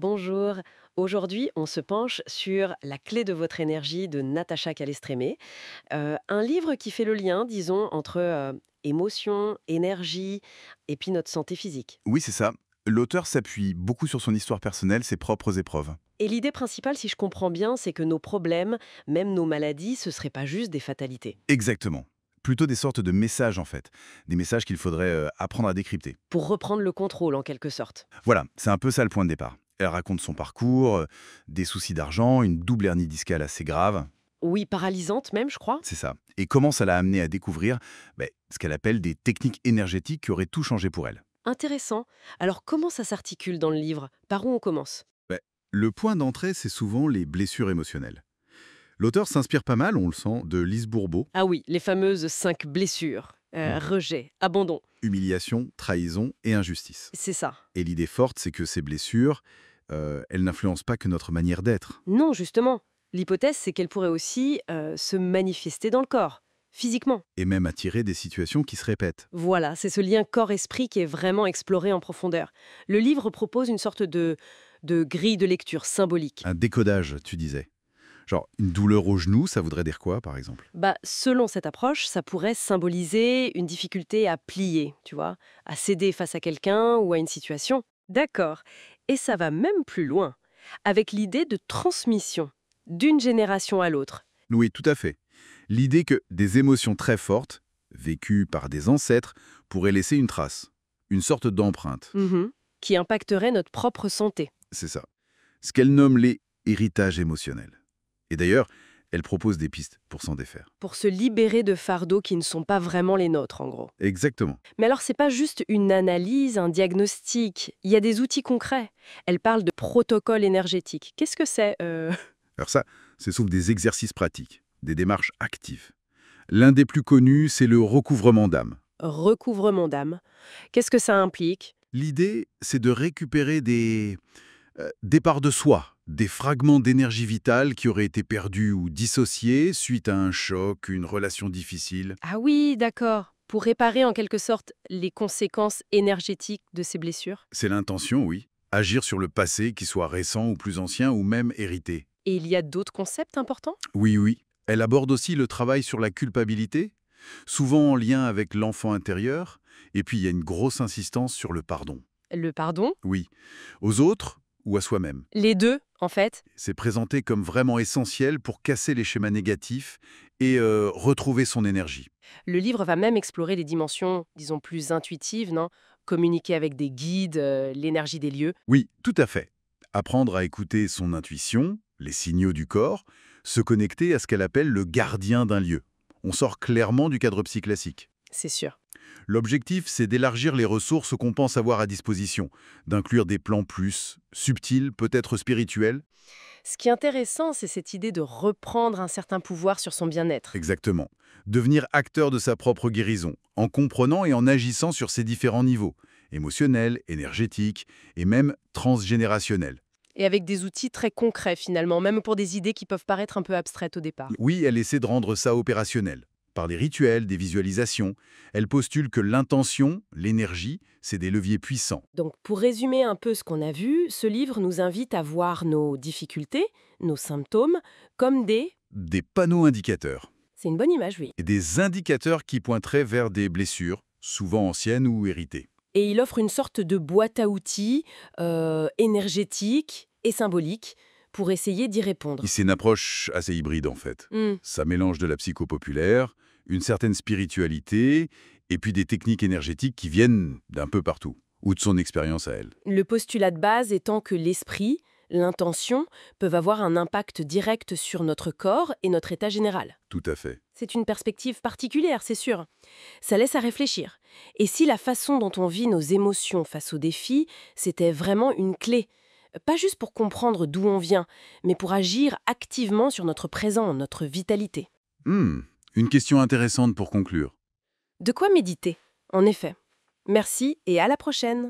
Bonjour. Aujourd'hui, on se penche sur La clé de votre énergie de Natacha Calestrémé. Un livre qui fait le lien, disons, entre émotion, énergie et puis notre santé physique. Oui, c'est ça. L'auteur s'appuie beaucoup sur son histoire personnelle, ses propres épreuves. Et l'idée principale, si je comprends bien, c'est que nos problèmes, même nos maladies, ce ne seraient pas juste des fatalités. Exactement. Plutôt des sortes de messages en fait. Des messages qu'il faudrait apprendre à décrypter. Pour reprendre le contrôle, en quelque sorte. Voilà, c'est un peu ça le point de départ. Elle raconte son parcours, des soucis d'argent, une double hernie discale assez grave, Oui, paralysante même, je crois. c'est ça. Et comment ça l'a amené à découvrir ce qu'elle appelle des techniques énergétiques qui auraient tout changé pour elle. Intéressant. Alors, comment ça s'articule dans le livre? Par où on commence? Ben, le point d'entrée, c'est souvent les blessures émotionnelles. L'auteur s'inspire pas mal, on le sent, de Lise Bourbeau. Ah oui, les fameuses 5 blessures. Rejet, abandon. Humiliation, trahison et injustice. C'est ça. Et l'idée forte, c'est que ces blessures, elles n'influencent pas que notre manière d'être. Non, justement. L'hypothèse, c'est qu'elle pourrait aussi se manifester dans le corps, physiquement. Et même attirer des situations qui se répètent. Voilà, c'est ce lien corps-esprit qui est vraiment exploré en profondeur. Le livre propose une sorte de grille de lecture symbolique. Un décodage, tu disais. Genre, une douleur au genou, ça voudrait dire quoi, par exemple? Bah, selon cette approche, ça pourrait symboliser une difficulté à plier, tu vois, à céder face à quelqu'un ou à une situation. D'accord. Et ça va même plus loin, avec l'idée de transmission, d'une génération à l'autre. Oui, tout à fait. L'idée que des émotions très fortes, vécues par des ancêtres, pourraient laisser une trace. Une sorte d'empreinte. Mhm. Qui impacterait notre propre santé. C'est ça. Ce qu'elle nomme les héritages émotionnels. Et d'ailleurs, elle propose des pistes pour s'en défaire. Pour se libérer de fardeaux qui ne sont pas vraiment les nôtres, en gros. Exactement. Mais alors, c'est pas juste une analyse, un diagnostic. Il y a des outils concrets. Elle parle de protocole énergétique. Qu'est-ce que c'est Alors ça, c'est sauf des exercices pratiques, des démarches actives. L'un des plus connus, c'est le recouvrement d'âme. Recouvrement d'âme. Qu'est-ce que ça implique L'idée, c'est de récupérer des parts de soi, des fragments d'énergie vitale qui auraient été perdus ou dissociés suite à un choc, une relation difficile. Ah oui, d'accord. Pour réparer en quelque sorte les conséquences énergétiques de ces blessures. C'est l'intention, oui. Agir sur le passé, qu'il soit récent ou plus ancien ou même hérité. Et il y a d'autres concepts importants Oui, oui. Elle aborde aussi le travail sur la culpabilité, souvent en lien avec l'enfant intérieur, et puis il y a une grosse insistance sur le pardon. Le pardon. Oui, aux autres ou à soi-même. Les deux, en fait. C'est présenté comme vraiment essentiel pour casser les schémas négatifs et retrouver son énergie. Le livre va même explorer des dimensions, disons, plus intuitives, non? Communiquer avec des guides, l'énergie des lieux. Oui, tout à fait. Apprendre à écouter son intuition, les signaux du corps, se connecter à ce qu'elle appelle le gardien d'un lieu. On sort clairement du cadre psy classique. C'est sûr. L'objectif, c'est d'élargir les ressources qu'on pense avoir à disposition, d'inclure des plans plus subtils, peut-être spirituels. Ce qui est intéressant, c'est cette idée de reprendre un certain pouvoir sur son bien-être. Exactement. Devenir acteur de sa propre guérison, en comprenant et en agissant sur ses différents niveaux, émotionnel, énergétique et même transgénérationnel. Et avec des outils très concrets finalement, même pour des idées qui peuvent paraître un peu abstraites au départ. Oui, elle essaie de rendre ça opérationnel. Par des rituels, des visualisations, elle postule que l'intention, l'énergie, c'est des leviers puissants. Donc pour résumer un peu ce qu'on a vu, ce livre nous invite à voir nos difficultés, nos symptômes, comme des... Des panneaux indicateurs. C'est une bonne image, oui. Et des indicateurs qui pointeraient vers des blessures, souvent anciennes ou héritées. Et il offre une sorte de boîte à outils énergétique et symbolique pour essayer d'y répondre. Et c'est une approche assez hybride en fait. Hmm. Ça mélange de la psychopopulaire, une certaine spiritualité, et puis des techniques énergétiques qui viennent d'un peu partout, ou de son expérience à elle. Le postulat de base étant que l'esprit, l'intention, peuvent avoir un impact direct sur notre corps et notre état général. Tout à fait. C'est une perspective particulière, c'est sûr. Ça laisse à réfléchir. Et si la façon dont on vit nos émotions face aux défis, c'était vraiment une clé, pas juste pour comprendre d'où on vient, mais pour agir activement sur notre présent, notre vitalité. Une question intéressante pour conclure. De quoi méditer, en effet. Merci et à la prochaine.